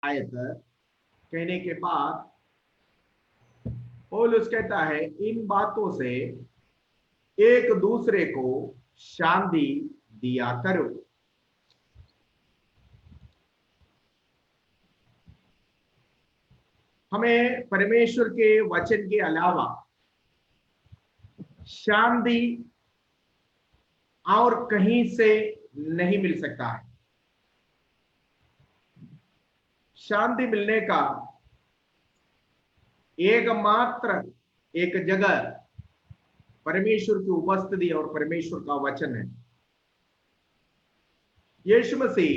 आयत कहने के बाद पौलुस कहता है इन बातों से एक दूसरे को शांति दिया करो। हमें परमेश्वर के वचन के अलावा शांति और कहीं से नहीं मिल सकता है। शांति मिलने का एकमात्र एक जगह परमेश्वर की उपस्थिति और परमेश्वर का वचन है। यीशु मसीह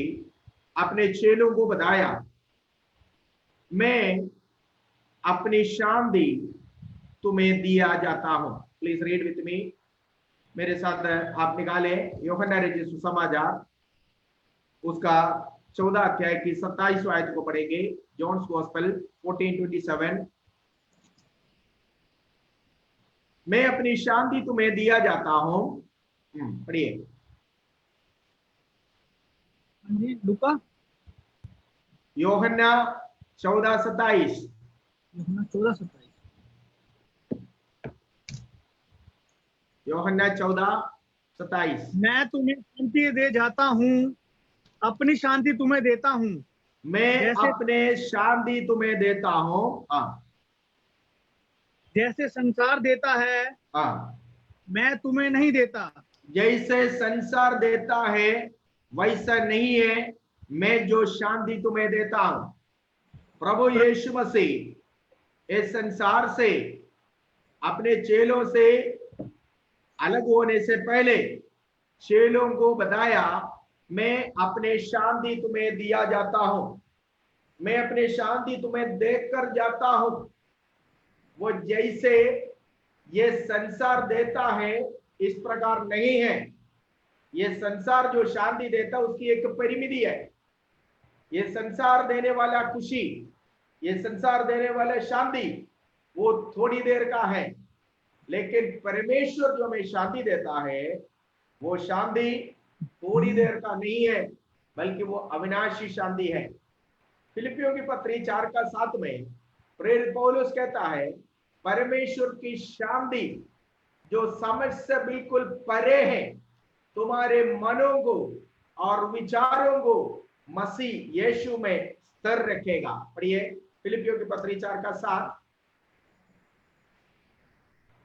अपने चेलों को बताया, मैं अपनी शांति तुम्हें दिया जाता हूं। प्लीज रीड विथ मी, मेरे साथ आप निकाले यूहन्ना रचित सुसमाचार उसका 14 अध्याय की 27 आयत को पढ़ेंगे। John's gospel 14:27। मैं अपनी शांति तुम्हें दिया जाता हूं। पढ़िए। लूका यूहन्ना 14:27। यूहन्ना 14:27। मैं तुम्हें शांति दे जाता हूँ, अपनी शांति तुम्हें देता हूँ। मैं अपने शांति तुम्हें देता हूँ। जैसे संसार देता है मैं तुम्हें नहीं देता। जैसे संसार देता है वैसा नहीं है मैं जो शांति तुम्हें देता हूं। प्रभु यीशु मसीह इस संसार से अपने चेलों से अलग होने से पहले चेलों को बताया, मैं अपने शांति तुम्हें दिया जाता हूं, मैं अपने शांति तुम्हें देकर जाता हूं। वो जैसे ये संसार देता है इस प्रकार नहीं है। ये संसार जो शांति देता है उसकी एक परिमिति है। ये संसार देने वाला खुशी, ये संसार देने वाला शांति वो थोड़ी देर का है, लेकिन परमेश्वर जो हमें शांति देता है वो शांति थोड़ी देर का नहीं है, बल्कि वो अविनाशी शांति है। फिलिपियों की पत्री 4:7 में प्रेरित पौलुस कहता है, परमेश्वर की शांति जो समझ से बिल्कुल परे है तुम्हारे मनों को और विचारों को मसीह यीशु में स्थिर रखेगा। पढ़िए फिलिपियों की पत्री 4:7।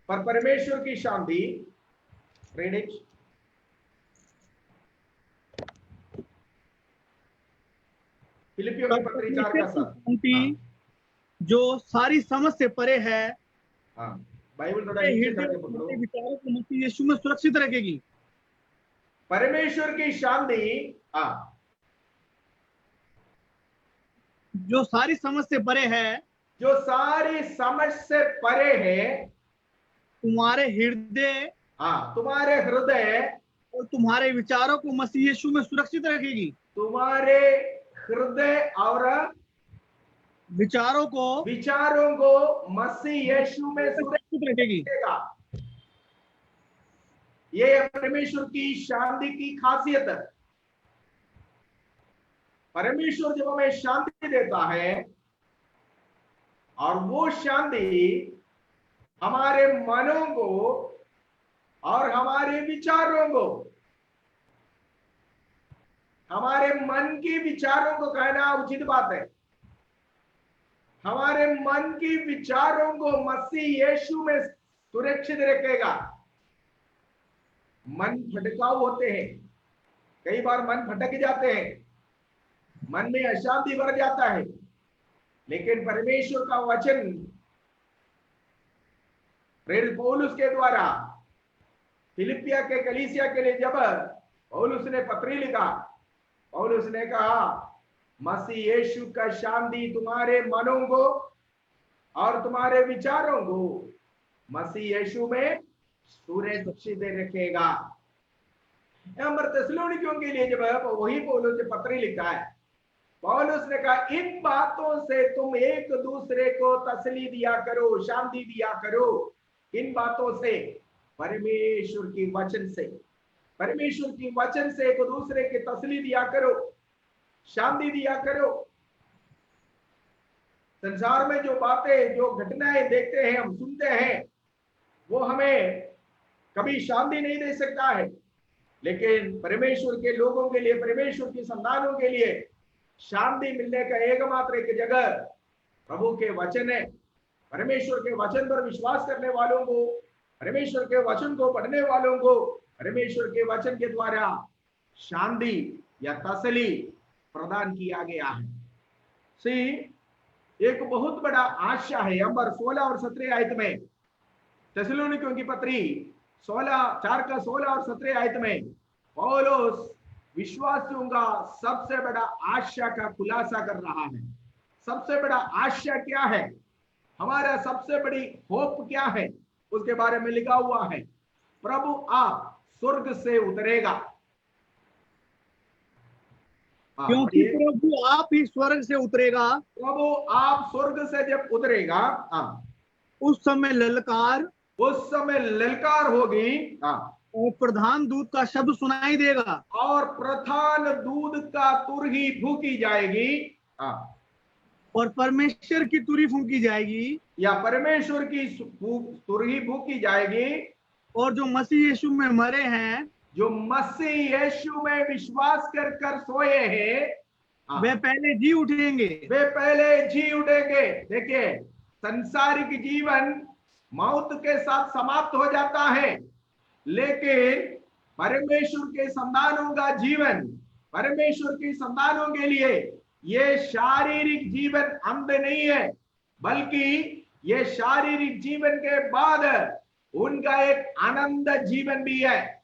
पर परमेश्वर की शांति, फिलिपियों की पत्री 4:7, जो सारी समझ से परे है, बाइबल थोड़ा नीचे करके पकड़ो, विचारों को मसीह यीशु में सुरक्षित रखेगी। परमेश्वर की शांति जो सारी समझ से परे है, जो सारी समझ से परे है, तुम्हारे हृदय तुम्हारे हृदय और तुम्हारे विचारों को मसीह यीशु में सुरक्षित रखेगी। तुम्हारे हृदय और विचारों को मसीह यीशु में सुरक्षित रखेगी। ये परमेश्वर की शांति की खासियत है। परमेश्वर जब हमें शांति देता है और वो शांति हमारे मनों को और हमारे विचारों को, हमारे मन की विचारों को कहना उचित बात है, हमारे मन की विचारों को मसीह यीशु में सुरक्षित रखेगा। मन भटकाऊ होते हैं, कई बार मन भटक जाते हैं, मन में अशांति भर जाता है, लेकिन परमेश्वर का वचन प्रेरित पौलुस के द्वारा फिलिपिया के कलीसिया के लिए जब पौलुस ने पत्री लिखा, पौलुस ने कहा, मसीह यीशु का शांति तुम्हारे मनों को और तुम्हारे विचारों को मसीह यीशु में सुरक्षित रखेगा। थिस्सलुनीकियों के लिए जब वही पौलुस ने पत्री लिखा है, पौलुस ने कहा, इन बातों से तुम एक दूसरे को तसल्ली दिया करो, शांति दिया करो। इन बातों से, परमेश्वर की वचन से, परमेश्वर की वचन से एक दूसरे की तसल्ली दिया करो, शांति दिया करो। संसार में जो बातें जो घटनाएं देखते हैं, हम सुनते हैं, वो हमें कभी शांति नहीं दे सकता है। लेकिन परमेश्वर के लोगों के लिए, परमेश्वर की संतानों के लिए शांति मिलने का एकमात्र एक जगह प्रभु के वचन है। परमेश्वर के वचन पर विश्वास करने वालों को, परमेश्वर के वचन को पढ़ने वालों को परमेश्वर के वचन के द्वारा शांति या तसली प्रदान किया गया है। सी एक बहुत बड़ा आशा है। नंबर 16 और 17 आयत में, थिस्सलुनीकियों की पत्री 4 और 17 आयत में पौलुस विश्वासियों का सबसे बड़ा आशा का खुलासा कर रहा है। सबसे बड़ा आशा क्या है, हमारा सबसे बड़ी होप क्या है, उसके बारे में लिखा हुआ है, प्रभु आप स्वर्ग से उतरेगा। क्योंकि प्रभु आप ही स्वर्ग से उतरेगा, प्रभु आप स्वर्ग से जब उतरेगा, उस समय ललकार होगी, और प्रधान दूत का शब्द सुनाई देगा, और प्रधान दूत का तुरही फूकी जाएगी, और परमेश्वर की तुरही फूकी जाएगी, या परमेश्वर की तुरही फूकी जाएगी, और जो मसीह यीशु में मरे हैं, जो मसीह यीशु में विश्वास कर सोए हैं, वे पहले जी उठेंगे। वे पहले जी उठेंगे। देखिए, संसारिक जीवन मौत के साथ समाप्त हो जाता है, लेकिन परमेश्वर के संतानों का जीवन, परमेश्वर की संतानों के लिए ये शारीरिक जीवन अंत नहीं है, बल्कि ये शारीरिक जीवन के बाद उनका एक आनंद जीवन भी है।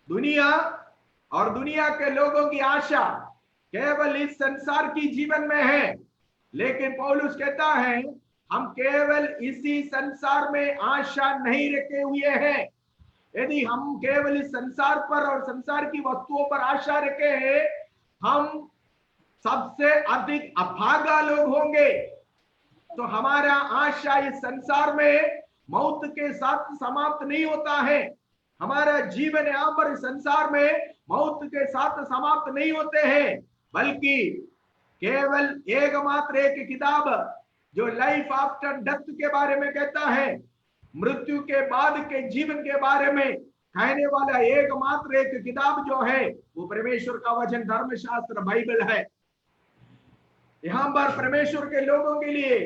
दुनिया और दुनिया के लोगों की आशा केवल इस संसार की जीवन में है, लेकिन पौलुस कहता है हम केवल इसी संसार में आशा नहीं रखे हुए हैं। यदि हम केवल इस संसार पर और संसार की वस्तुओं पर आशा रखे हैं, हम सबसे अधिक अभागा लोग होंगे। तो हमारा आशा इस संसार में मौत के साथ समाप्त नहीं होता है। हमारा जीवन यहाँ पर इस संसार में मौत के साथ समाप्त नहीं होते हैं, बल्कि केवल एकमात्र एक किताब जो लाइफ आफ्टर डेथ के बारे में कहता है, मृत्यु के बाद के जीवन के बारे में कहने वाला एकमात्र एक किताब जो है वो परमेश्वर का वचन, धर्मशास्त्र, बाइबल है। यहाँ पर परमेश्वर के लोगों के लिए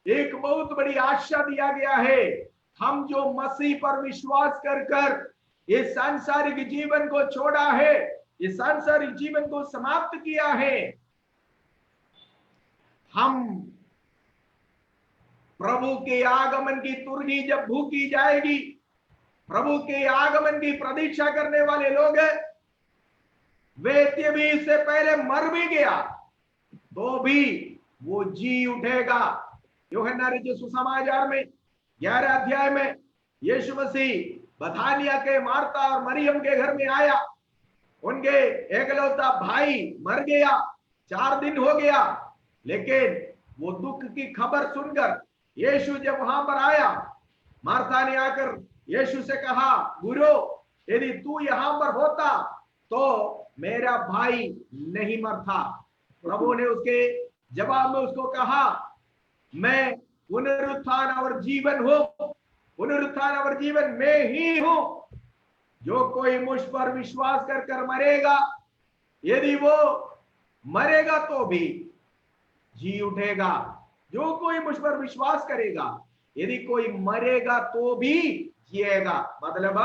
एक बहुत बड़ी आशा दिया गया है। हम जो मसीह पर विश्वास कर इस सांसारिक जीवन को छोड़ा है, इस सांसारिक जीवन को समाप्त किया है, हम प्रभु के आगमन की तुरही जब फूकी जाएगी, प्रभु के आगमन की प्रतीक्षा करने वाले लोग, वे भी इससे पहले मर भी गया तो भी वो जी उठेगा। यूहन्ना रचित सुसमाचार में 11 अध्याय में यीशु मसीह बथानिया के मार्ता और मरियम के घर में आया। उनके एकलौता भाई मर गया, 4 दिन हो गया, लेकिन वो दुख की खबर सुनकर यीशु जब वहां पर आया, मार्था ने आकर यीशु से कहा, गुरु यदि तू यहां पर होता तो मेरा भाई नहीं मरता। प्रभु ने उसके जवाब में उसको कहा, मैं पुनरुत्थान और जीवन हूं, पुनरुत्थान और जीवन में ही हूं। जो कोई मुझ पर विश्वास कर मरेगा, यदि वो मरेगा तो भी जी उठेगा। जो कोई मुझ पर विश्वास करेगा, यदि कोई मरेगा तो भी जिएगा। मतलब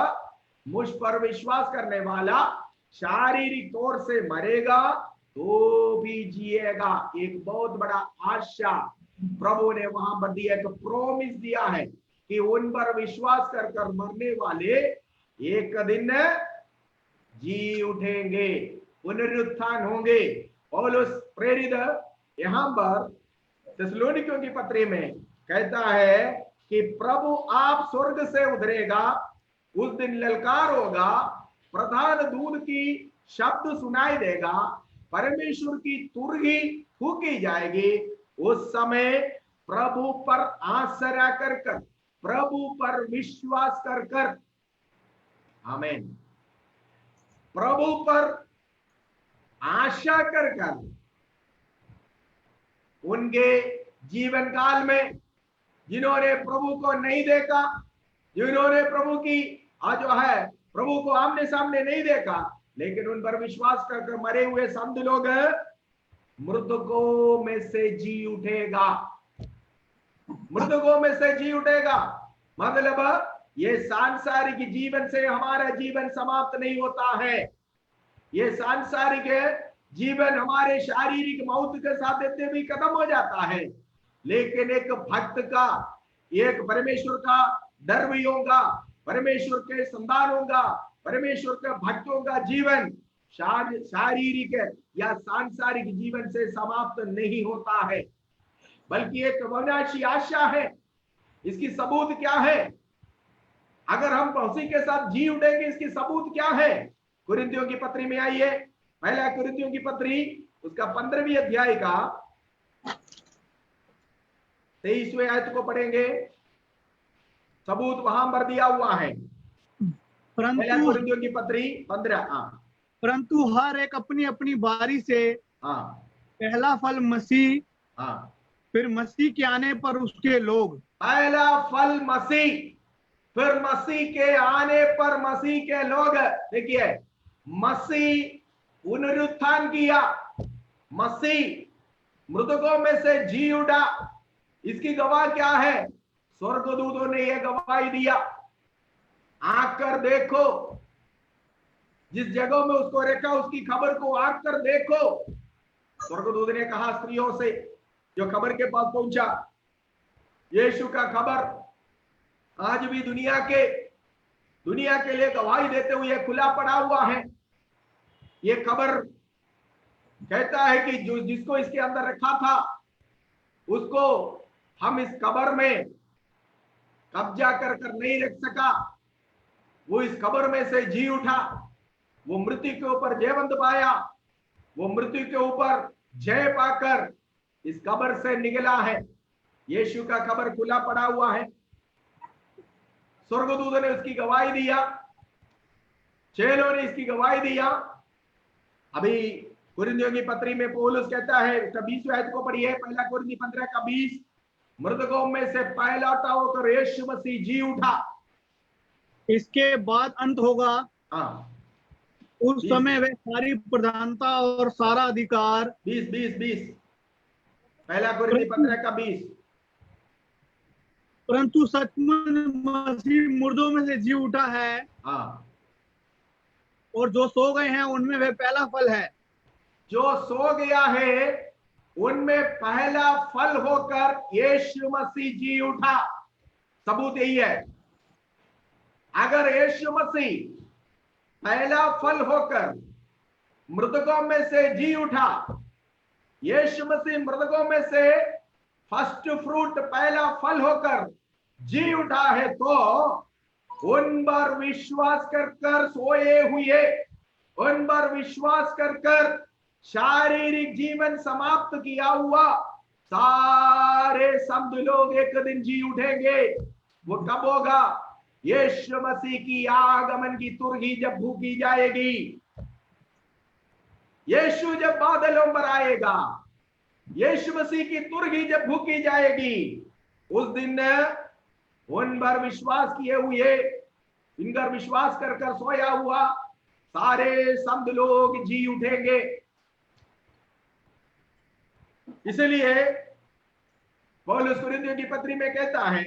मुझ पर विश्वास करने वाला शारीरिक तौर से मरेगा तो भी जिएगा। एक बहुत बड़ा आशा प्रभु ने वहां पर दिया, तो प्रोमिस दिया है कि उन पर विश्वास कर मरने वाले एक दिन जी उठेंगे, पुनरुत्थान होंगे। पौलुस प्रेरित यहां पर थिस्सलुनीकियों की पत्री में कहता है कि प्रभु आप स्वर्ग से उतरेगा, उस दिन ललकार होगा, प्रधान दूत की शब्द सुनाई देगा, परमेश्वर की तुरही फूकी जाएगी। उस समय प्रभु पर आसरा कर प्रभु पर विश्वास कर आमीन, प्रभु पर आशा कर उनके जीवन काल में जिन्होंने प्रभु को नहीं देखा, जिन्होंने प्रभु की जो है प्रभु को आमने सामने नहीं देखा, लेकिन उन पर विश्वास करके मरे हुए संत लोग मृतकों में से जी उठेगा, मृतकों में से जी उठेगा। मतलब ये सांसारिक जीवन से हमारा जीवन समाप्त नहीं होता है, ये सांसारिक जीवन हमारे शारीरिक मौत के साथ देते भी खत्म हो जाता है, लेकिन एक भक्त का, एक परमेश्वर का धर्मियों का, परमेश्वर के संतानों का, परमेश्वर के भक्तों का जीवन शारीरिक या सांसारिक जीवन से समाप्त नहीं होता है, बल्कि एक अविनाशी आशा है। इसकी सबूत क्या है? अगर हम उसी के साथ जी उठेंगे, इसकी सबूत क्या है? कुरिन्थियों की पत्री में आइए, पहला कुरिन्थियों की पत्री उसका 15वीं अध्याय का 23वें आयत को पढ़ेंगे। सबूत वहां पर दिया हुआ है, पहला कुरिन्थियों की पत्री 15। परंतु हर एक अपनी अपनी बारी से पहला फल मसीह, फिर मसीह के आने पर उसके लोग। पहला फल मसीह, फिर मसीह के आने पर मसीह के लोग। देखिए, मसीह पुनरुत्थान किया, मसीह मृतकों में से जी उठा, इसकी गवाह क्या है? स्वर्गदूतों ने यह गवाही दिया, आकर देखो, जिस जगह में उसको रखा उसकी खबर को आकर देखो। स्वर्गदूत ने कहा स्त्रियों से जो खबर के पास पहुंचा, यीशु का खबर आज भी दुनिया के लिए गवाही देते हुए खुला पड़ा हुआ है। ये खबर कहता है कि जो जिसको इसके अंदर रखा था उसको हम इस कब्र में कब्जा कर नहीं रख सका, वो इस कब्र में से जी उठा, वो मृत्यु के ऊपर जयवंत पाया, वो मृत्यु के ऊपर जय पाकर इस कब्र से निकला है। यीशु का खबर खुला पड़ा हुआ है, स्वर्गदूत ने उसकी गवाही दिया, चेलों ने इसकी गवाही दिया। अभी कुरिन्थियों की पत्री में पौलुस कहता है, 20वें आयत को पढ़िए, पहला कुरिन्थी 15 का 20, मृतकों में से पहला होकर यीशु मसीह जी उठा, इसके बाद अंत होगा। उस समय वे सारी प्रधानता और सारा अधिकार 20 पहला कुरिन्थी 15 का 20। परंतु सचमुच मसीह मुर्दों में से जी उठा है, और जो सो गए हैं उनमें वह पहला फल है। जो सो गया है उनमें पहला फल होकर यीशु मसीह जी उठा। सबूत यही है, अगर यीशु मसीह पहला फल होकर मृतकों में से जी उठा, यीशु मसीह मृतकों में से फर्स्ट फ्रूट पहला फल होकर जी उठा है, तो उन पर विश्वास कर सोए हुए, उन पर विश्वास कर शारीरिक जीवन समाप्त किया हुआ सारे संत लोग एक दिन जी उठेंगे। वो कब होगा? यीशु मसीह की आगमन की तुरही जब फूकी जाएगी, यीशु जब बादलों पर आएगा, यीशु मसीह की तुरही जब फूकी जाएगी, उस दिन उन पर विश्वास किए हुए, इन पर विश्वास कर सोया हुआ सारे संत लोग जी उठेंगे। इसलिए पौलुस कुरिन्थियों की पत्री में कहता है,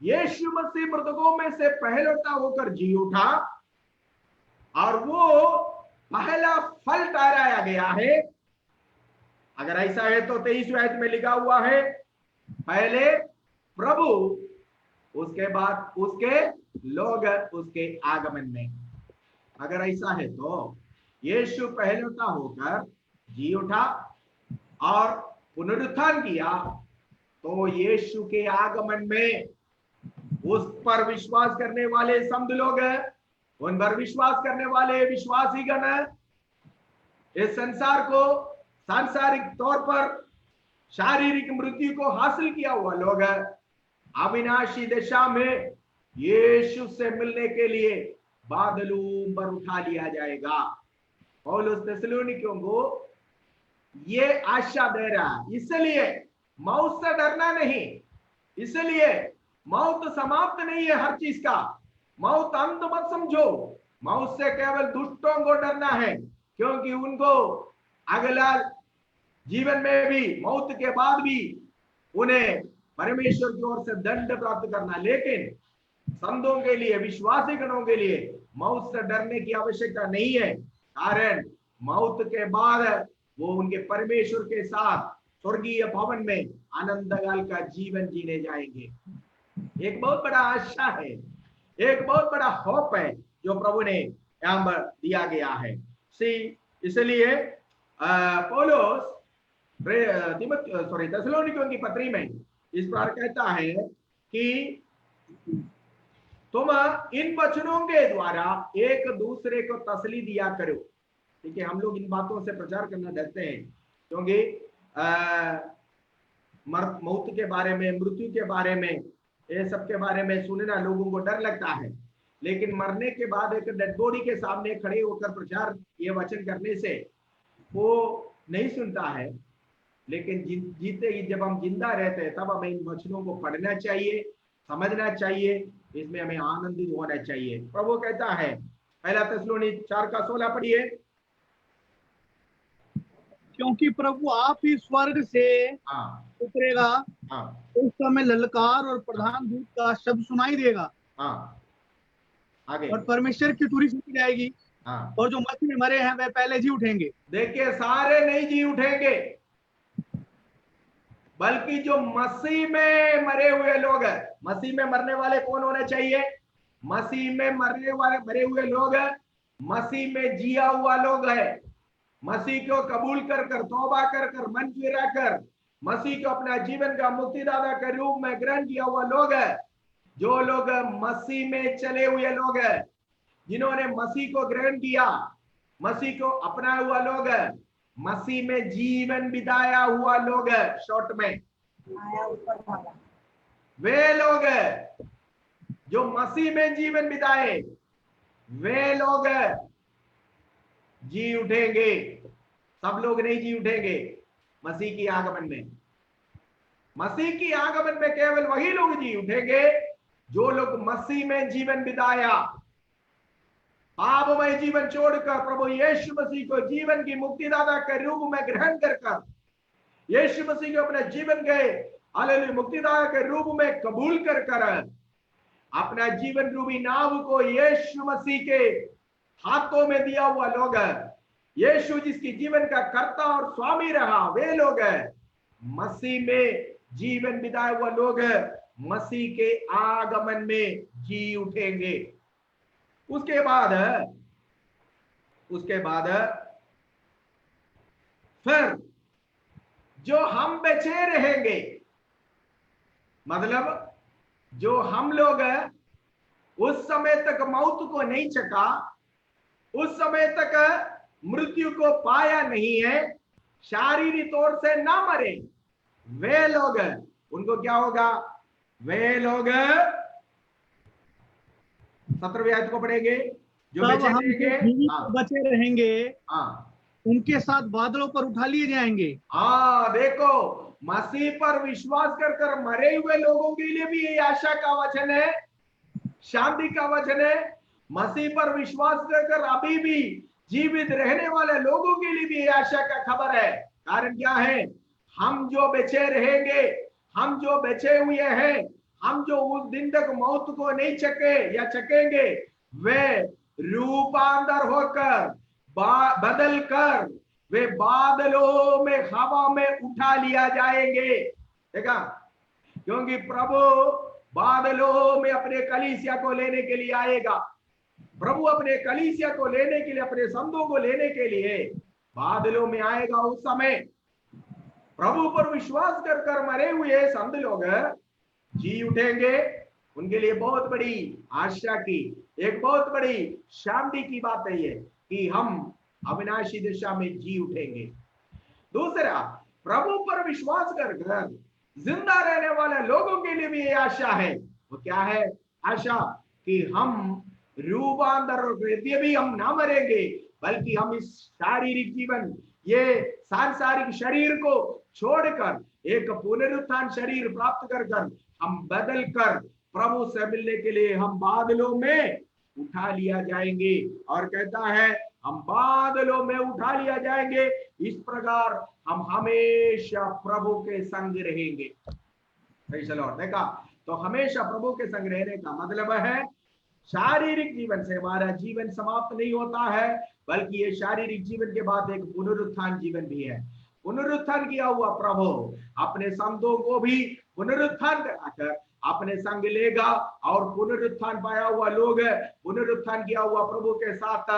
यीशु मसीह मृतकों में से पहलौठा होकर जी उठा, और वो पहला फल ठहराया गया है। अगर ऐसा है तो 23वें आयत में लिखा हुआ है, पहले प्रभु, उसके बाद उसके लोग उसके आगमन में। अगर ऐसा है तो यीशु पहलौठा होकर जी उठा और पुनरुत्थान किया, तो यीशु के आगमन में उस पर विश्वास करने वाले संत लोग, उन पर विश्वास करने वाले विश्वासी गण, इस संसार को सांसारिक तौर पर शारीरिक मृत्यु को हासिल किया हुआ लोग अविनाशी दिशा में यीशु से मिलने के लिए बादलों पर उठा लिया जाएगा। पौलुस थिस्सलुनीकियों को ये आशा दे रहा है। इसलिए मौत से डरना नहीं, इसलिए मौत समाप्त नहीं है हर चीज का। मौत अंत मत समझो, मौत से केवल दुष्टों को डरना है, क्योंकि उनको अगला जीवन में भी, मौत के बाद भी उन्हें परमेश्वर की ओर से दंड प्राप्त करना। लेकिन संतों के लिए, विश्वासी गणों के लिए मौत से डरने की आवश्यकता नहीं है, कारण मौत के बाद वो उनके परमेश्वर के साथ स्वर्गीय भवन में आनंद काल का जीवन जीने जाएंगे। एक बहुत बड़ा आशा है, एक बहुत बड़ा होप है जो प्रभु ने यहाँ पर दिया गया है। इसलिए पौलुस थिस्सलुनीकियों की पत्री में इस प्रकार कहता है कि तुम इन वचनों के द्वारा एक दूसरे को तसल्ली दिया करो। ठीक है, हम लोग इन बातों से प्रचार करना डरते हैं, क्योंकि मौत के बारे में, मृत्यु के बारे में, ये सब के बारे में सुनना लोगों को डर लगता है। लेकिन मरने के बाद एक डेड बॉडी के सामने खड़े होकर प्रचार ये वचन करने से वो नहीं सुनता है। लेकिन जीते ही जब हम जिंदा रहते हैं तब हमें इन वचनों को पढ़ना चाहिए, समझना चाहिए, इसमें हमें आनंदित होना चाहिए। प्रभु कहता है, पहला थिस्सलुनीक 4:16 पढ़िए। क्योंकि प्रभु आप ही स्वर्ग से उतरेगा, उस समय ललकार और प्रधान दूत का शब्द सुनाई देगा, आगे और परमेश्वर की तुरही सुनी जाएगी, और जो मसीह में मरे हैं वे पहले जी उठेंगे। देखिए, सारे नहीं जी उठेंगे, बल्कि जो मसीह में मरे हुए लोग हैं। मसीह में मरने वाले कौन होने चाहिए? मसीह में मरे हुए लोग, मसीह में जिया हुआ लोग है। मसीह को कबूल कर कर, तौबा कर कर, मन फिरा कर मसीह को अपना जीवन का मुक्तिदाता के रूप में ग्रहण किया हुआ लोग है। जो लोग मसीह में चले हुए लोग है, जिन्होंने मसीह को ग्रहण किया, मसीह को अपनाया हुआ लोग है, मसीह में जीवन बिताया हुआ लोग है, शॉर्ट में वे लोग है जो मसीह में जीवन बिताए, वे लोग जी उठेंगे। सब लोग नहीं जी उठेंगे मसीह की आगमन में। मसीह की आगमन में केवल वही लोग जी उठेंगे जो लोग मसीह में जीवन बिताया, पापमय जीवन छोड़कर प्रभु यीशु मसीह को जीवन की मुक्तिदाता के रूप में ग्रहण कर यीशु मसीह को अपने जीवन के हालेलुया मुक्तिदाता के रूप में कबूल कर अपना जीवन रूपी नाव को यीशु मसीह के हाथों में दिया हुआ लोग है। यीशु जिसकी जीवन का कर्ता और स्वामी रहा, वे लोग है मसीह में जीवन बिताए हुआ लोग है, मसीह के आगमन में जी उठेंगे। उसके बाद फिर जो हम बचे रहेंगे, मतलब जो हम लोग उस समय तक मौत को नहीं चखा, उस समय तक मृत्यु को पाया नहीं है, शारीरिक तौर से ना मरे, वे लोग उनको क्या होगा? वे लोग 17वें आयत को पढ़ेंगे। जो बचे रहेंगे उनके साथ बादलों पर उठा लिए जाएंगे। देखो, मसीह पर विश्वास कर मरे हुए लोगों के लिए भी ये आशा का वचन है, शांति का वचन है। मसीह पर विश्वास कर अभी भी जीवित रहने वाले लोगों के लिए भी ये आशा का खबर है। कारण क्या है? हम जो बचे रहेंगे, हम जो बचे हुए हैं, हम जो उस दिन तक मौत को नहीं चके या चकेंगे, वे रूपांतर होकर बदल कर वे बादलों में, हवा में उठा लिया जाएंगे। देखा, क्योंकि प्रभु बादलों में अपने कलीसिया को लेने के लिए आएगा। प्रभु अपने कलीसिया को लेने के लिए, अपने संतों को लेने के लिए बादलों में आएगा। उस समय प्रभु पर विश्वास कर मरे हुए संत लोग जी उठेंगे। उनके लिए बहुत बड़ी आशा की, एक बहुत बड़ी शांति की बात है ये कि हम अविनाशी दिशा में जी उठेंगे। दूसरा, प्रभु पर विश्वास कर जिंदा रहने वाले लोगों के लिए भी ये आशा है। वो क्या है? आशा कि हम रूपांतर, यद्यपि हम ना मरेंगे, बल्कि हम इस शारीरिक जीवन, ये सांसारिक शरीर को छोड़कर एक पुनरुत्थान शरीर प्राप्त कर हम बदल कर प्रभु से मिलने के लिए हम बादलों में उठा लिया जाएंगे। और कहता है हम बादलों में उठा लिया जाएंगे, इस प्रकार हम हमेशा प्रभु के संग रहेंगे। देखा, तो हमेशा प्रभु के संग रहने का मतलब है शारीरिक जीवन से हमारा जीवन समाप्त नहीं होता है, बल्कि ये शारीरिक जीवन के बाद एक पुनरुत्थान जीवन भी है। पुनरुत्थान किया हुआ प्रभु अपने संतों को भी पुनरुत्थान कराकर अपने संग लेगा, और पुनरुत्थान पाया हुआ लोग पुनरुत्थान किया हुआ प्रभु के साथ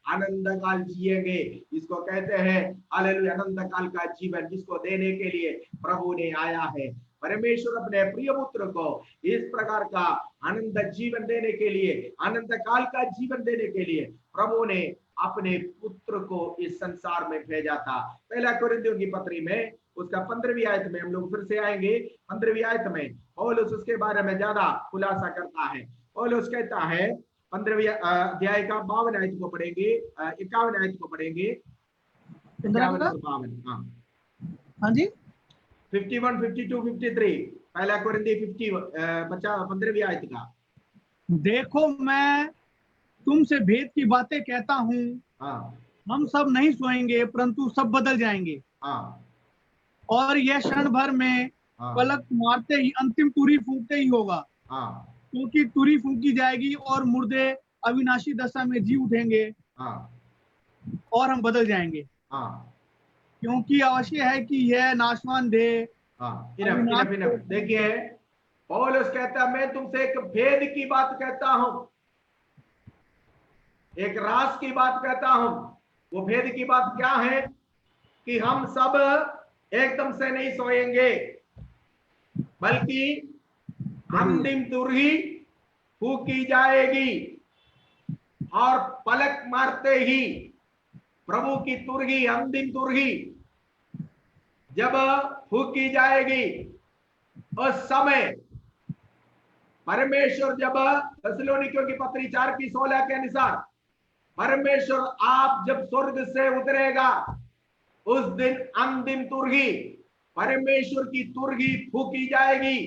आनंद काल जिएंगे। इसको कहते हैं हालेलुया, आनंद काल का जीवन, जिसको देने के लिए प्रभु ने आया है। परमेश्वर अपने प्रिय पुत्र को इस प्रकार का आनंद जीवन देने के लिए, आनंद काल का जीवन देने के लिए प्रभु ने अपने पुत्र को इस संसार में भेजा था। पहला कोरिन्थियों की पत्री में उसका 15वीं आयत में हम लोग फिर से आएंगे। 15वीं आयत में पौलुस उसके बारे में ज्यादा खुलासा करता है। पौलुस कहता है 15वीं अध्याय का 52 आयत को पढ़ेंगे, 51 आयत को पढ़ेंगे, 52। हाँ जी, 51, 52, 53, पहला कोरिन्थी 15वीं आयत का। देखो मैं तुमसे भेद की बातें कहता हूँ, हम सब नहीं सोएंगे परंतु सब बदल जाएंगे। और यह क्षण भर में पलक मारते ही अंतिम तुरही फूंकते ही होगा, क्योंकि तुरही फूंकी जाएगी और मुर्दे अविनाशी दशा में जी उठेंगे और हम बदल जाएंगे। क्योंकि अवश्य है कि यह नाशवान देह। देखिए पौलुस कहता मैं तुमसे एक भेद की बात कहता हूं, एक राज की बात कहता हूं। वो भेद की बात क्या है कि हम सब एकदम से नहीं सोएंगे, बल्कि अंतिम तुरही फूंकी जाएगी, और पलक मारते ही प्रभु की तुरही, अंतिम तुरही जब फूंकी जाएगी, उस समय परमेश्वर, जब थिस्सलुनीकियों की पत्री 4:16 के अनुसार परमेश्वर आप जब स्वर्ग से उतरेगा, उस दिन अंतिम तुरही, परमेश्वर की तुरही फूंकी जाएगी।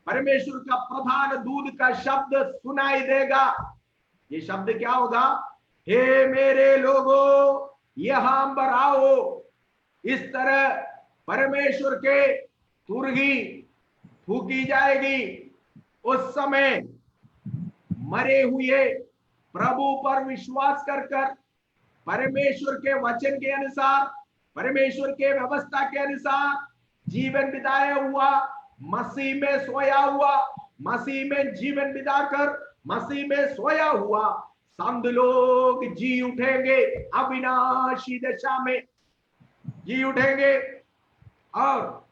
परमेश्वर का प्रधान दूत का शब्द सुनाई देगा। ये शब्द क्या होगा? हे मेरे लोगों यहां पर आओ। इस तरह परमेश्वर के तुरही फूंकी जाएगी। उस समय मरे हुए प्रभु पर विश्वास कर परमेश्वर के वचन के अनुसार, परमेश्वर के व्यवस्था के अनुसार जीवन बिताया हुआ, मसीह में सोया हुआ, मसीह में जीवन बिताकर मसीह में सोया हुआ संत लोग जी उठेंगे, अविनाशी दशा में जी उठेंगे। और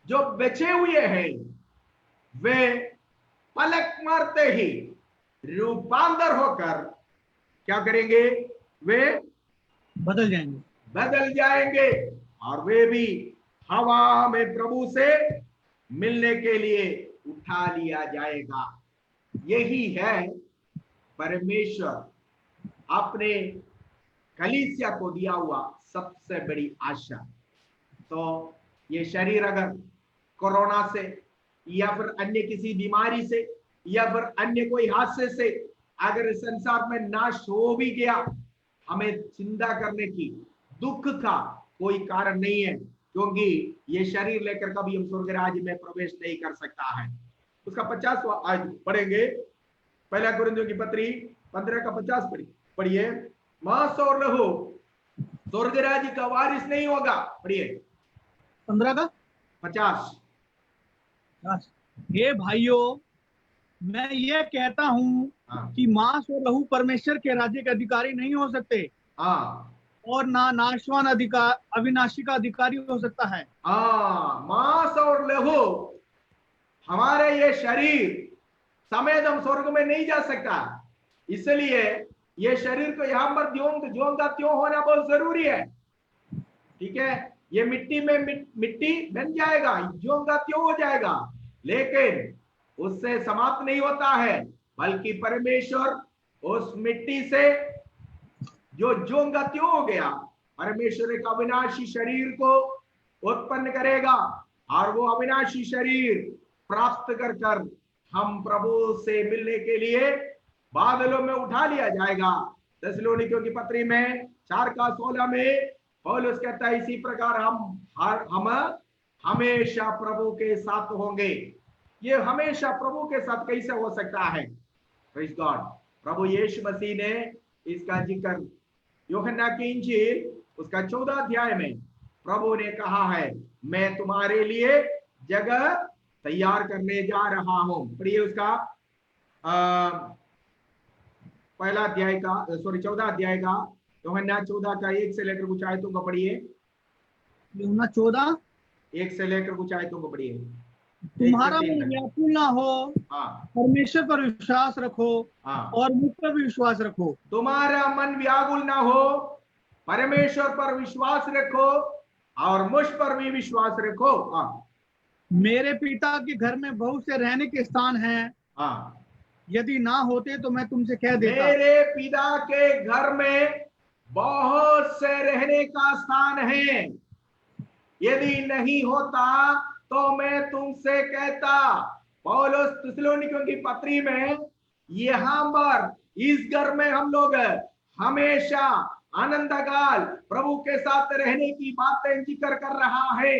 जो बचे हुए हैं वे पलक मारते ही रूपांतर होकर क्या करेंगे? वे बदल जाएंगे, और वे भी हवा में प्रभु से मिलने के लिए उठा लिया जाएगा। यही है परमेश्वर अपने कलीसिया को दिया हुआ सबसे बड़ी आशा। तो ये शरीर अगर कोरोना से या फिर अन्य किसी बीमारी से या फिर अन्य कोई हादसे से अगर संसार में नाश हो भी गया, हमें चिंता करने की, दुख का कोई कारण नहीं है, क्योंकि ये शरीर लेकर कभी हम स्वर्ग राज्य में प्रवेश नहीं कर सकता है। उसका 50वां आयत पढ़ेंगे, पहला कोरिन्थियों की पत्री 15 का 50 पढ़िए। मांस और लहू स्वर्ग राज्य का वारिस नहीं होगा। पढ़िए 15 का 50। हे भाइयों, मैं ये कहता हूँ कि मांस और लहू परमेश्वर के राज्य के अधिकारी नहीं हो सकते, और ना नाशवान अधिकार अविनाशी का अधिकारी हो सकता है। मांस और लहू, हमारे ये शरीर समेत हम स्वर्ग में नहीं जा सकता, इसलिए ये शरीर को यहाँ पर ज्यों का त्यों होना बहुत जरूरी है। ठीक है, ये मिट्टी में मिट्टी बन जाएगा, ज्यों का त्यों हो जाएगा, लेकिन उससे समाप्त नहीं होता है, बल्कि परमेश्वर उस मिट्टी से जो ज्यों का त्यों हो गया, परमेश्वर एक अविनाशी शरीर को उत्पन्न करेगा और वो अविनाशी शरीर प्राप्त कर कर हम प्रभु से मिलने के लिए बादलों में उठा लिया जाएगा। थिस्सलुनीकियों की पत्री में 4:16 में पौलुस कहता है इसी प्रकार हम हमेशा प्रभु के साथ होंगे। ये हमेशा प्रभु के साथ कैसे हो सकता है? Praise God. प्रभु यीशु मसीह ने इसका जिक्र यूहन्ना की इंजील उसका 14 अध्याय में प्रभु ने कहा है, मैं तुम्हारे लिए जगह तैयार करने जा रहा हूं। पढ़िए उसका 14 अध्याय का यूहन्ना 14 का 1 से लेकर कुछ आयतों को पढ़िए। यूहन्ना 14 1 से लेकर कुछ आयतों को पढ़िए। तुम्हारा मन व्याकुल ना हो, परमेश्वर पर विश्वास रखो और मुझ पर भी विश्वास रखो। तुम्हारा मन व्याकुल ना हो, परमेश्वर पर विश्वास रखो और मुझ पर भी विश्वास रखो। मेरे पिता के घर में बहुत से रहने के स्थान हैं। यदि ना होते तो मैं तुमसे कह देता। मेरे पिता के घर में बहुत से रहने का स्थान है, यदि नहीं होता तो मैं तुमसे कहता। पौलुस थिस्सलुनीकियों की पत्री में यहां पर इस घर में हम लोग हमेशा आनंद काल प्रभु के साथ रहने की बातें जिक्र कर रहा है।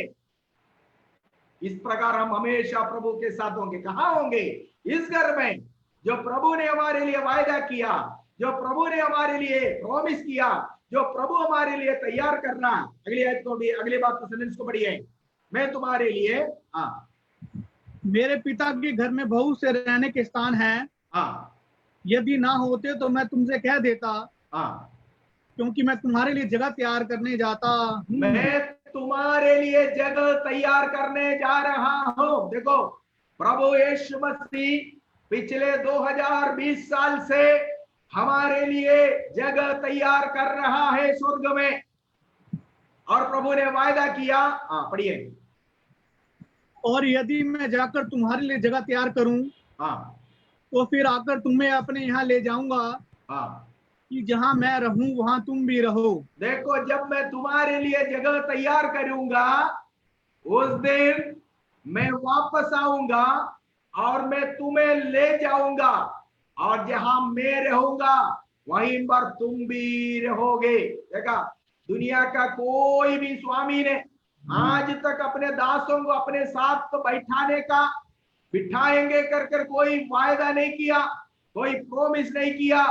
इस प्रकार हम हमेशा प्रभु के साथ होंगे। कहां होंगे? इस घर में जो प्रभु ने हमारे लिए वायदा किया, जो प्रभु ने हमारे लिए प्रॉमिस किया, जो प्रभु हमारे लिए तैयार करना। अगली आयत को भी, अगली बात को सेंटेंस को पढ़िए। मैं तुम्हारे लिए मेरे पिता के घर में बहुत से रहने के स्थान हैं। यदि ना होते तो मैं तुमसे कह देता, क्योंकि मैं तुम्हारे लिए जगह तैयार करने जाता हूं। मैं तुम्हारे लिए जगह तैयार करने जा रहा हूं। देखो, प्रभु यीशु मसीह पिछले 2020 साल से हमारे लिए जगह तैयार कर रहा है स्वर्ग में, और प्रभु ने वायदा किया। पढ़िए। और यदि मैं जाकर तुम्हारे लिए जगह तैयार करूं, तो फिर आकर तुम्हें अपने यहाँ ले जाऊंगा, कि जहां मैं रहूं वहां तुम भी रहो। देखो, जब मैं तुम्हारे लिए जगह तैयार करूंगा, उस दिन मैं वापस आऊंगा और मैं तुम्हें ले जाऊंगा, और जहां मैं रहूंगा वहीं पर तुम भी रहोगे। देखा, दुनिया का कोई भी स्वामी ने आज तक अपने दासों को अपने साथ तो बिठाएंगे कर कोई वायदा नहीं किया, कोई प्रॉमिस नहीं किया।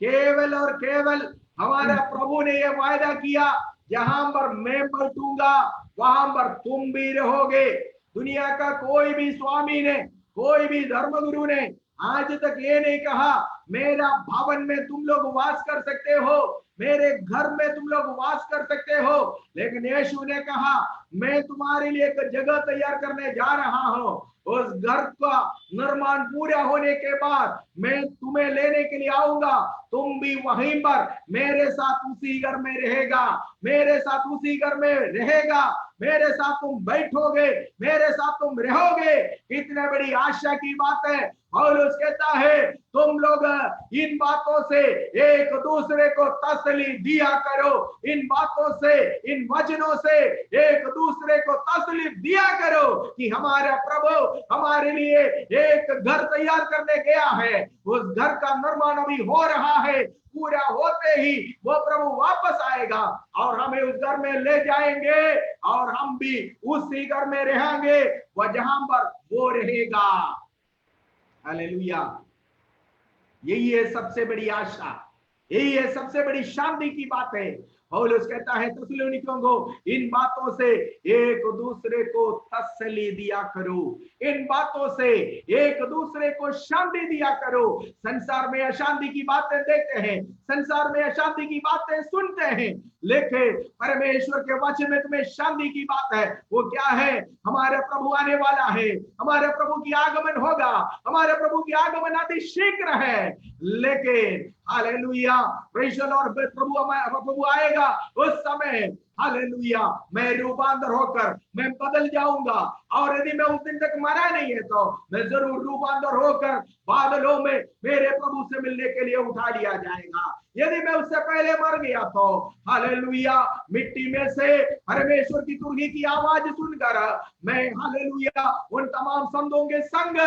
केवल और केवल हमारा प्रभु ने यह वायदा किया, जहां पर मैं बैठूंगा वहां पर तुम भी रहोगे। दुनिया का कोई भी स्वामी ने, कोई भी धर्मगुरु ने आज तक ये नहीं कहा मेरा भवन में तुम लोग वास कर सकते हो, मेरे घर में तुम लोग वास कर सकते हो। लेकिन यीशु ने कहा, मैं तुम्हारे लिए एक जगह तैयार करने जा रहा हूं। उस घर का निर्माण पूरा होने के बाद मैं तुम्हें लेने के लिए आऊंगा, तुम भी वहीं पर मेरे साथ उसी घर में रहेगा, मेरे साथ उसी घर में रहेगा, मेरे साथ तुम बैठोगे, मेरे साथ तुम रहोगे। कितने बड़ी आशा की बात है। पौलुस कहता है, तुम लोग इन बातों से एक दूसरे को तसल्ली दिया करो, इन बातों से, इन वचनों से एक दूसरे को तसल्ली दिया करो कि हमारा प्रभु हमारे लिए एक घर तैयार करने गया है। उस घर का निर्माण अभी हो रहा है, पूरा होते ही वो प्रभु वापस आएगा और हमें उस घर में ले जाएंगे, और हम भी उसी घर में रहेंगे, वह जहां पर वो रहेगा। हालेलुया। यही है सबसे बड़ी आशा, यही है सबसे बड़ी शांति की बात है। पौलुस कहता है थिस्सलुनीकियों को, इन बातों से एक दूसरे को तसल्ली दिया करो, इन बातों से एक दूसरे को शांति दिया करो। संसार में अशांति की बातें देखते हैं, संसार में अशांति की बातें सुनते हैं, लेकिन परमेश्वर के वचन में तुम्हें शांति की बात है। वो क्या है? हमारे प्रभु आने वाला है, हमारे प्रभु की आगमन होगा, हमारे प्रभु की आगमन अति शीघ्र है। लेकिन हालेलुया, प्रेज़ द लॉर्ड, प्रभु आएगा, उस समय हालेलुया मैं रूपांतर होकर मैं बदल जाऊंगा। और यदि मैं उस दिन तक मरा नहीं है तो मैं जरूर रूपांतर होकर बादलों में मेरे प्रभु से मिलने के लिए उठा लिया जाएगा। यदि मैं उससे पहले मर गया तो हालेलुया मिट्टी में से परमेश्वर की तुरही की आवाज सुनकर मैं हालेलुया उन तमाम संतों के संग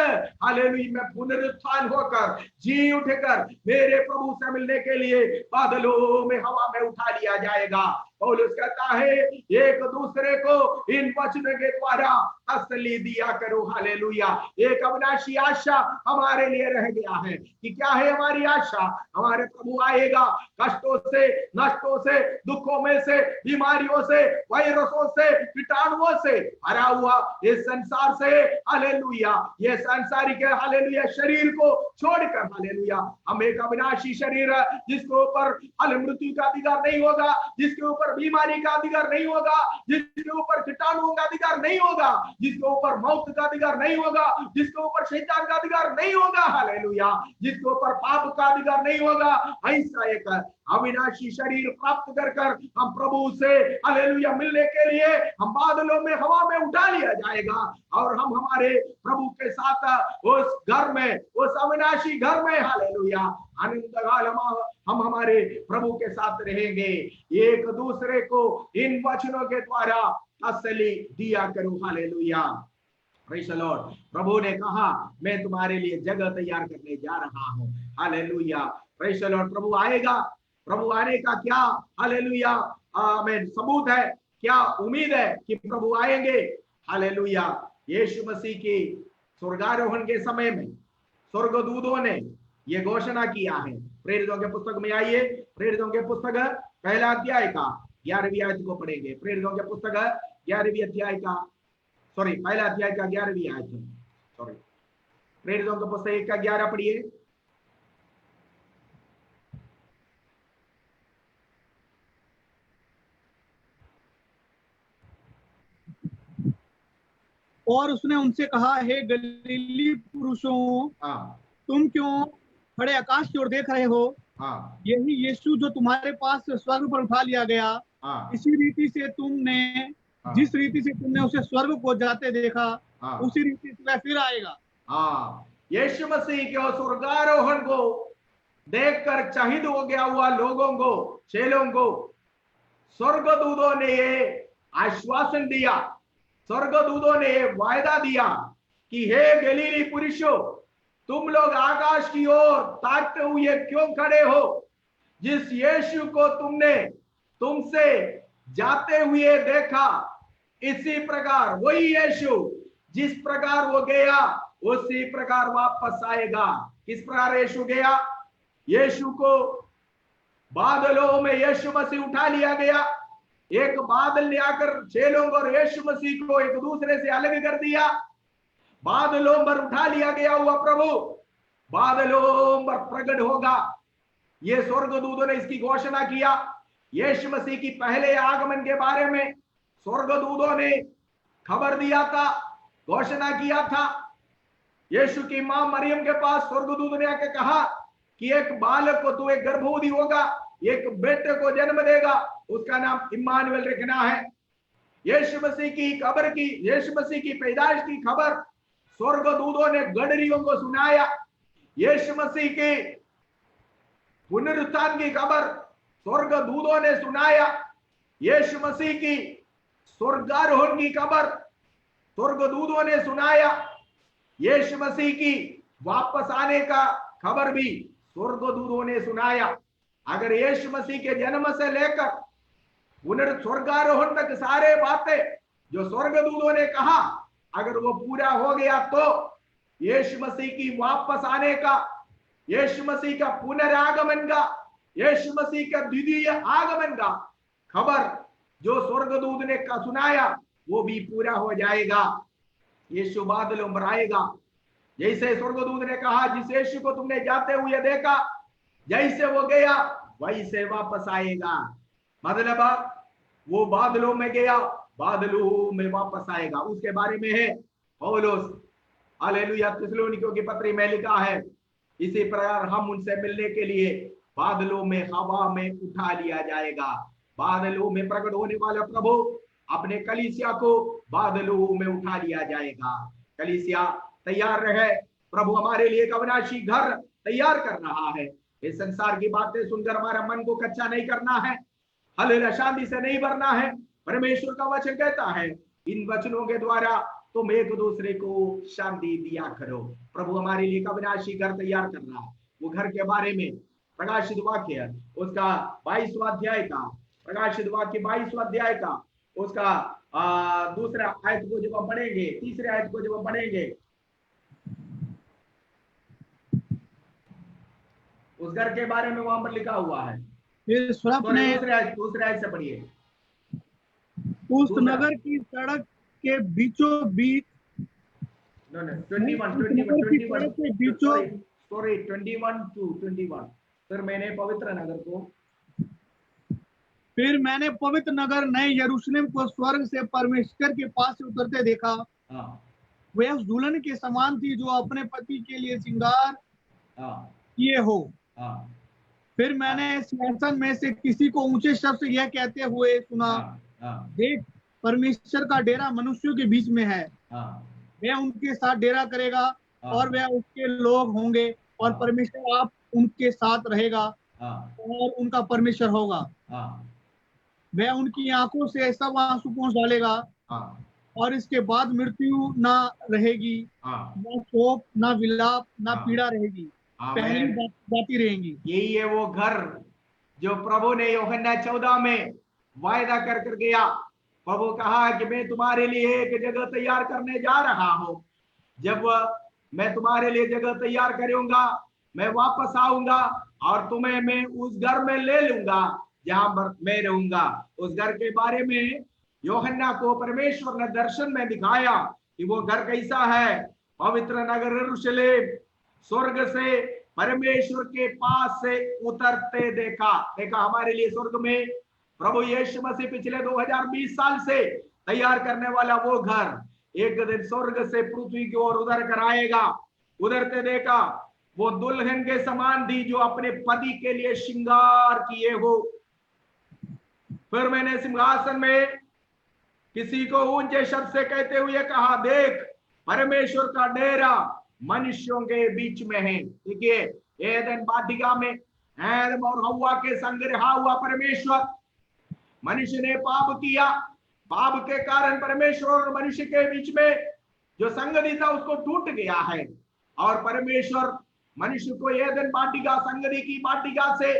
हालेलुया मैं पुनरुत्थान होकर जी उठकर मेरे प्रभु से मिलने के लिए बादलों में हवा में उठा लिया जाएगा। पौलुस कहता है एक दूसरे को इन वचनों के द्वारा तसल्ली दिया करो। हालेलुया एक अविनाशी आशा हमारे लिए रह गया है कि क्या है हमारी आशा? हमारे प्रभु आएगा कष्टों से नष्टों से दुखों में से बीमारियों से वायरसों से कीटाणुओं से भरा हुआ इस संसार से हालेलुया ये सांसारिक हालेलुया शरीर को छोड़कर हालेलुया हम एक अविनाशी शरीर जिसके ऊपर मृत्यु का अधिकार नहीं होगा, जिसके ऊपर बीमारी का अधिकार नहीं होगा, जिसके ऊपर कीटाणुओं का अधिकार नहीं होगा, जिसके ऊपर मौत का अधिकार नहीं होगा, जिसके ऊपर शैतान का अधिकार नहीं होगा हालेलुया जिसके ऊपर पाप का अधिकार नहीं होगा, ऐसा एक अविनाशी शरीर प्राप्त कर हम प्रभु से हालेलुया मिलने के लिए हम बादलों में हवा में उठा लिया जाएगा और हम हमारे प्रभु के साथ उस घर में उस अविनाशी घर में हालेलुया आनंद काल हम हमारे प्रभु के साथ रहेंगे। एक दूसरे को इन वचनों के द्वारा तसल्ली दिया करो। Hallelujah praise the Lord. प्रभु ने कहा मैं तुम्हारे लिए जगह तैयार करने जा रहा हूं। Hallelujah praise the Lord. प्रभु आएगा। प्रभु आने का क्या हालेलुया आमीन सबूत है, क्या उम्मीद है कि प्रभु आएंगे। हालेलुया यीशु मसीह की स्वर्गारोहण के समय में स्वर्गदूतों ने ये घोषणा किया है। प्रेरितों के पुस्तक में आइए, प्रेरितों के पुस्तक पहला अध्याय का 11वीं आयत को पढ़ेंगे। प्रेरितों के पुस्तक 11वीं अध्याय का पहला अध्याय का 11वीं आयत प्रेरितों के पुस्तक 1 का 11 पढ़िए। और उसने उनसे कहा हे गलीली पुरुषों तुम क्यों खड़े आकाश की ओर देख रहे हो? यही यीशु जो तुम्हारे पास स्वर्ग पर उठा लिया गया, इसी रीति से तुमने जिस रीति से तुमने उसे स्वर्ग को जाते देखा उसी रीति से वह फिर आएगा। यीशु मसीह के स्वर्गारोहण को देखकर शहीद हो गया हुआ लोगों को, चेलों को स्वर्गदूतों ने ये आश्वासन दिया, स्वर्गदूतों ने वायदा दिया कि हे गलीली पुरुषों तुम लोग आकाश की ओर ताकते हुए क्यों खड़े हो? जिस यीशु को तुमने तुमसे जाते हुए देखा इसी प्रकार वही यीशु जिस प्रकार वो गया उसी प्रकार वापस आएगा। किस प्रकार यीशु गया? यीशु को बादलों में यीशु मसीह उठा लिया गया। एक बादल ने आकर चेलों को और यीशु मसीह को एक दूसरे से अलग कर दिया। बादलों पर उठा लिया गया हुआ प्रभु बादलों पर प्रकट होगा। ये स्वर्गदूतों ने इसकी घोषणा किया। यीशु मसीह की पहले आगमन के बारे में स्वर्गदूतों ने खबर दिया था, घोषणा किया था। यीशु की मां मरियम के पास स्वर्गदूत ने आकर कहा कि एक बालक को तू एक गर्भवती होगा, एक बेटे को जन्म देगा, उसका नाम इम्मानुएल रखना है। यीशु मसीह की खबर की, यीशु मसीह की पैदाइश की खबर स्वर्गदूतों ने गडरियों को सुनाया। यीशु मसीह के पुनरुत्थान की खबर स्वर्गदूतों ने सुनाया। यीशु मसीह की स्वर्गारोहण की खबर स्वर्गदूतों ने सुनाया। यीशु मसीह की वापस आने का खबर भी स्वर्गदूतों ने सुनाया। अगर यीशु मसीह के जन्म से लेकर स्वर्गारोहण तक सारे बातें जो स्वर्गदूतों ने कहा अगर वो पूरा हो गया तो यीशु मसीह की वापस आने का, यीशु मसीह का पुनरागमन का, यीशु मसीह का द्वितीय आगमन का खबर जो स्वर्गदूत ने सुनाया वो भी पूरा हो जाएगा। यीशु बादलों पर आएगा। जैसे स्वर्गदूत ने कहा जिस यीशु को तुमने जाते हुए देखा जैसे वो गया वैसे वापस आएगा। मतलब वो बादलों में गया, बादलों में वापस आएगा। उसके बारे में है पौलुस हालेलुया थिस्सलुनीकियों की पत्री में लिखा है इसी प्रकार हम उनसे मिलने के लिए बादलों में हवा में उठा लिया जाएगा। बादलों में प्रकट होने वाला प्रभु अपने कलीसिया को बादलों में उठा लिया जाएगा। कलीसिया तैयार रहे, प्रभु हमारे लिए एक अविनाशी घर तैयार कर रहा है। इस संसार की बातें सुनकर हमारा मन को कच्चा नहीं करना है, हालेलुया, शांति से नहीं भरना है। परमेश्वर का वचन कहता है इन वचनों के द्वारा तुम एक दूसरे को शांति दिया करो। प्रभु हमारे लिए एक अविनाशी घर तैयार कर रहा है। वो घर के बारे में प्रकाशित वाक्य उसका 22वां अध्याय का, प्रकाशित वाक्य 22वां अध्याय का उसका दूसरा आयत को जब हम पढ़ेंगे, तीसरे आयत को जब हम पढ़ेंगे, उस घर के बारे में वहां पर लिखा हुआ है। दूसरे आयत से पढ़िए। उस नगर की सड़क के बीचों बीच 21 फिर मैंने पवित्र नगर नए यरूशलेम को स्वर्ग से परमेश्वर के पास से उतरते देखा। वह उस दुल्हन के समान थी जो अपने पति के लिए श्रृंगार किए हो। फिर मैंने सिंहासन में से किसी को ऊंचे शब्द से यह कहते हुए सुना, देख परमेश्वर का डेरा मनुष्यों के बीच में है। वह उनके साथ डेरा करेगा और वह उसके लोग होंगे और परमेश्वर आप उनके साथ रहेगा और उनका परमेश्वर होगा। वह उनकी आंखों से सब आंसू पोंछ डालेगा और इसके बाद मृत्यु ना रहेगी, ना शोक, ना विलाप, ना पीड़ा रहेगी, पहली बातें रहेंगी। यही है वो घर जो प्रभु ने यूहन्ना 14 में वायदा कर गया। प्रभु कहा कि मैं तुम्हारे लिए एक जगह तैयार करने जा रहा हूं। जब मैं तुम्हारे लिए जगह तैयार करूंगा, मैं वापस आऊंगा और तुम्हें मैं उस घर में ले लूंगा जहां पर मैं रहूंगा। उस घर के बारे में यूहन्ना को परमेश्वर ने दर्शन में दिखाया कि वो घर कैसा है। पवित्र नगर यरूशलेम स्वर्ग से परमेश्वर के पास से उतरते देखा हमारे लिए स्वर्ग में प्रभु यीशु मसीह पिछले 2020 साल से तैयार करने वाला वो घर एक दिन स्वर्ग से पृथ्वी की ओर उतर कर आएगा। उधरते देखा वो दुल्हन के समान थी जो अपने पति के लिए श्रृंगार किए हो। फिर मैंने सिंहासन में किसी को ऊंचे शब्द से कहते हुए कहा, देख परमेश्वर का डेरा मनुष्यों के बीच में है। देखिए एदन वाटिका में आदम और हव्वा के संग रहा हुआ परमेश्वर, मनुष्य ने पाप किया, पाप के कारण परमेश्वर और मनुष्य के बीच में जो संगति था उसको टूट गया है। और परमेश्वर मनुष्य को एदन वाटिका, संगति की वाटिका से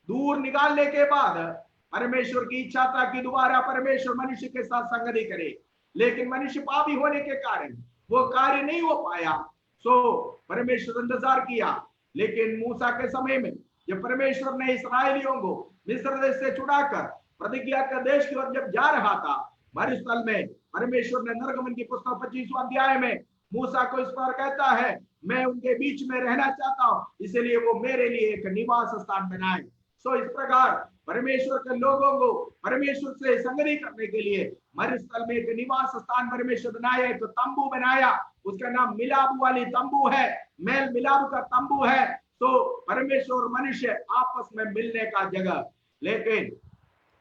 दूर निकालने के बाद परमेश्वर की इच्छा था कि दोबारा परमेश्वर मनुष्य के साथ संगति करे, लेकिन मनुष्य पापी होने के कारण वो कार्य नहीं हो पाया। सो परमेश्वर इंतजार किया, लेकिन मूसा के समय में जब परमेश्वर ने इस्राएलियों को मिस्र देश से छुड़ाकर प्रतिज्ञा का देश की ओर जब जा रहा था, मरुस्थल में परमेश्वर ने निर्गमन की पुस्तक 25वां अध्याय में मूसा को इस पर कहता है, मैं उनके बीच में रहना चाहता हूं, इसलिए वो मेरे लिए एक निवास स्थान बनाए। सो इस प्रकार परमेश्वर के लोगों को परमेश्वर से संगति करने के लिए मरुस्थल में एक निवास स्थान परमेश्वर बनाया, एक तंबू बनाया। उसका नाम मिलाप वाली तंबू है, मेल मिलाप का तंबू है। तो परमेश्वर और मनुष्य आपस में मिलने का जगह। लेकिन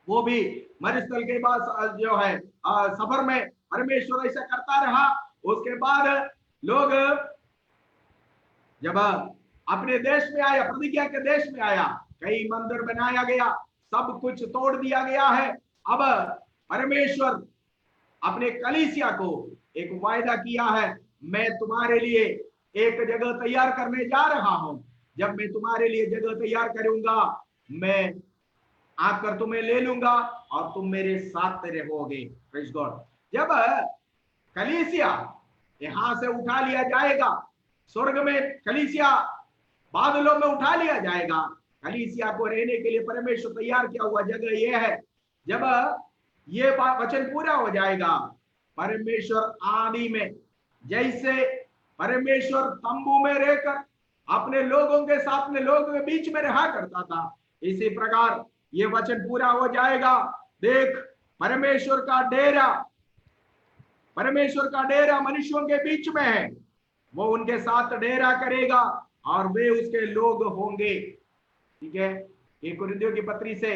वो भी मरुस्थल के बाद जो है सफर में परमेश्वर ऐसा करता रहा। उसके बाद लोग जब अपने देश में आया, प्रतिज्ञा के देश में आया, कई मंदिर बनाया गया, सब कुछ तोड़ दिया गया है। अब परमेश्वर अपने कलीसिया को एक वायदा किया है, मैं तुम्हारे लिए एक जगह तैयार करने जा रहा हूं। जब मैं तुम्हारे लिए जगह तैयार करूंगा, मैं आकर तुम्हें ले लूंगा और तुम मेरे साथ रहोगे। Praise God. जब कलीसिया यहां से उठा लिया जाएगा, स्वर्ग में कलीसिया बादलों में उठा लिया जाएगा, कलीसिया को रहने के लिए परमेश्वर तैयार किया हुआ जगह यह है। जब ये वचन पूरा हो जाएगा, परमेश्वर आदि में जैसे परमेश्वर तंबू में रहकर अपने लोगों के साथ में लोगों के बीच में रहा करता था, इसी प्रकार ये वचन पूरा हो जाएगा। देख परमेश्वर का डेरा मनुष्यों के बीच में है, वो उनके साथ डेरा करेगा और वे उसके लोग होंगे। ठीक है, 1 कुरिन्थियों की पत्री से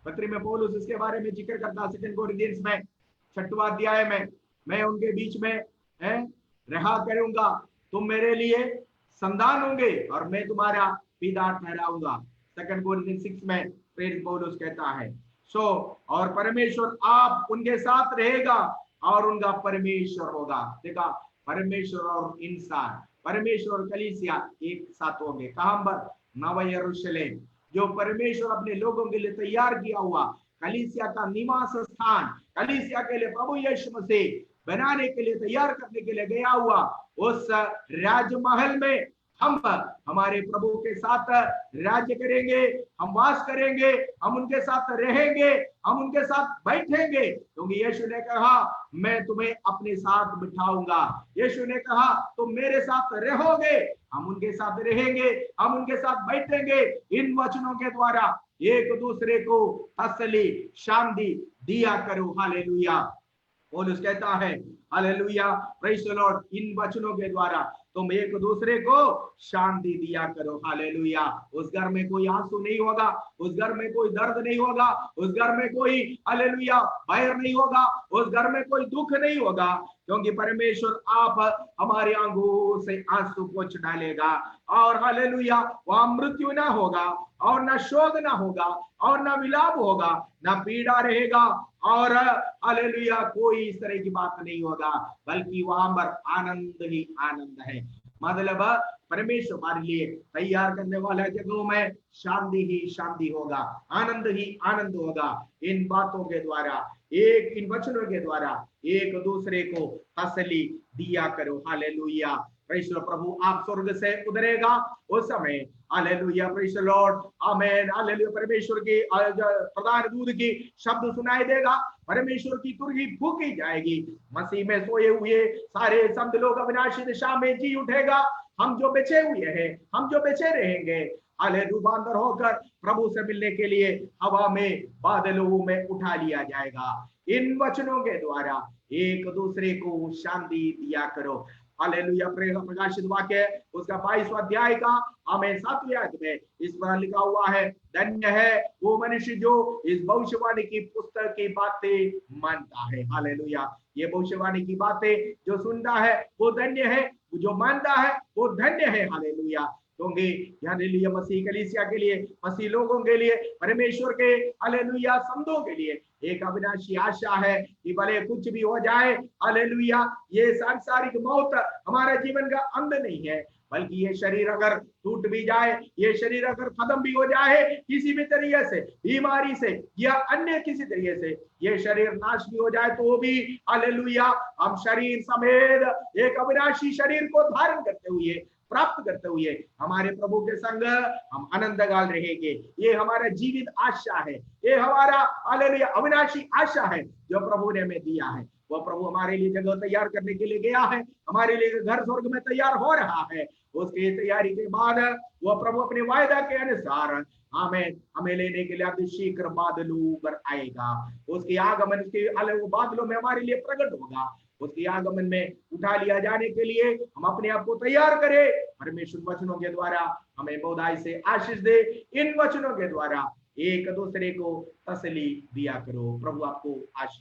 पत्री में पौलुस इसके बारे में जिक्र करता 2 कोरिन्थियंस में 6वां अध्याय में, मैं उनके बीच में रहा करूंगा, तुम मेरे लिए संतान होंगे और मैं तुम्हारा पिता ठहराऊंगा। 2 कोरिन्थियंस 6 में प्रेरित पौलुस कहता है। और परमेश्वर आप उनके साथ रहेगा और उनका परमेश्वर होगा। देखा, परमेश्वर और इंसान, परमेश्वर और कलीसिया एक साथ होंगे। कहां पर? नवा यरूशलेम, जो परमेश्वर अपने लोगों के लिए तैयार किया हुआ कलीसिया का निवास स्थान, कलीसिया के लिए प्रभु यीशु मसीह बनाने के लिए, तैयार करने के लिए गया हुआ उस राजमहल में हम हमारे प्रभु के साथ राज्य करेंगे, हम वास करेंगे, हम उनके साथ रहेंगे, हम उनके साथ बैठेंगे, क्योंकि यीशु ने कहा मैं तुम्हें अपने साथ बिठाऊंगा। यीशु ने कहा तुम मेरे साथ रहोगे, हम उनके साथ रहेंगे, हम उनके साथ बैठेंगे। इन वचनों के द्वारा एक दूसरे को तसल्ली, शांति दिया करो। हालेलुया। पौलुस कहता है, हालेलुया, प्रेज़ द लॉर्ड, इन वचनों के द्वारा तुम एक दूसरे को शांति दिया करो। हालेलुया। उस घर में कोई आंसू नहीं होगा, उस घर में कोई दर्द नहीं होगा, उस घर में कोई हालेलुया भय नहीं होगा, उस घर में कोई दुख नहीं होगा, क्योंकि परमेश्वर आप हमारी आंखों से आंसू पोंछ डालेगा। और हालेलुया, वहां मृत्यु ना होगा और ना शोक ना होगा और ना विलाप होगा, ना पीड़ा रहेगा और हालेलुया कोई इस तरह की बात नहीं होगा, बल्कि वहां पर आनंद ही आनंद है। मतलब परमेश्वर हमारे लिए तैयार करने वाला जगहों में शांति ही शांति होगा, आनंद ही आनंद होगा। इन बातों के द्वारा, इन वचनों के द्वारा एक दूसरे को तसल्ली दिया करो। हालेलुया। Praise the Lord. प्रभु आप स्वर्ग से उतरेगा उस समय, hallelujah, praise the Lord, amen, hallelujah. परमेश्वर की प्रधान दूत की शब्द सुनाई देगा, परमेश्वर की तुरही फूकी जाएगी, मसीह में सोए हुए सारे संत लोग अविनाशी दिशा में जी उठेगा। हम जो बचे हुए हैं, हम जो बचे रहेंगे, हालेलुया, रूपांतर होकर प्रभु से मिलने के लिए हवा में, बादलों में उठा लिया जाएगा। इन वचनों के द्वारा एक दूसरे को शांति दिया करो। हालेलुया। प्रकाशित वाक्य उसका 22वां अध्याय का हमें 7वें आयत में इस पर लिखा हुआ है, धन्य है वो मनुष्य जो इस भविष्यवाणी की पुस्तक की बातें मानता है। हालेलुया। ये भविष्यवाणी की बातें जो सुनता है वो धन्य है, जो मानता है वो धन्य है। हालेलुया। क्योंकि हालेलुया मसीह कलीसिया के लिए, मसीह लोगों के लिए, परमेश्वर के हालेलुया संतों के लिए एक अविनाशी आशा है कि भले कुछ भी हो जाए, हालेलुया, ये सांसारिक मौत हमारे जीवन का अंत नहीं है, बल्कि ये शरीर अगर टूट भी जाए, ये शरीर अगर खत्म भी हो जाए किसी भी तरीके से, बीमारी से या अन्य किसी तरीके से, ये शरीर नाश भी हो जाए तो भी हालेलुया हम शरीर समेत एक अविनाशी शरीर को धारण करते हुए, प्राप्त करते हुए हमारे प्रभु के संग हम आनंद काल रहेंगे। ये हमारा जीवित आशा है, ये हमारा हालेलुया अविनाशी आशा है जो प्रभु ने हमें दिया है। वो प्रभु हमारे लिए जगह तैयार करने के लिए गया है, हमारे लिए घर स्वर्ग में तैयार हो रहा है। उसकी तैयारी के बाद वो प्रभु अपने वायदा के अनुसार हमें लेने के लिए अति शीघ्र बादलों पर आएगा। उसकी आगमन के बादलों में हमारे लिए प्रकट होगा। उसके आगमन में उठा लिया जाने के लिए हम अपने आप को तैयार करें। परमेश्वर वचनों के द्वारा हमें बहुतायत से आशीष दे। इन वचनों के द्वारा एक दूसरे को तसल्ली दिया करो। प्रभु आपको आशीष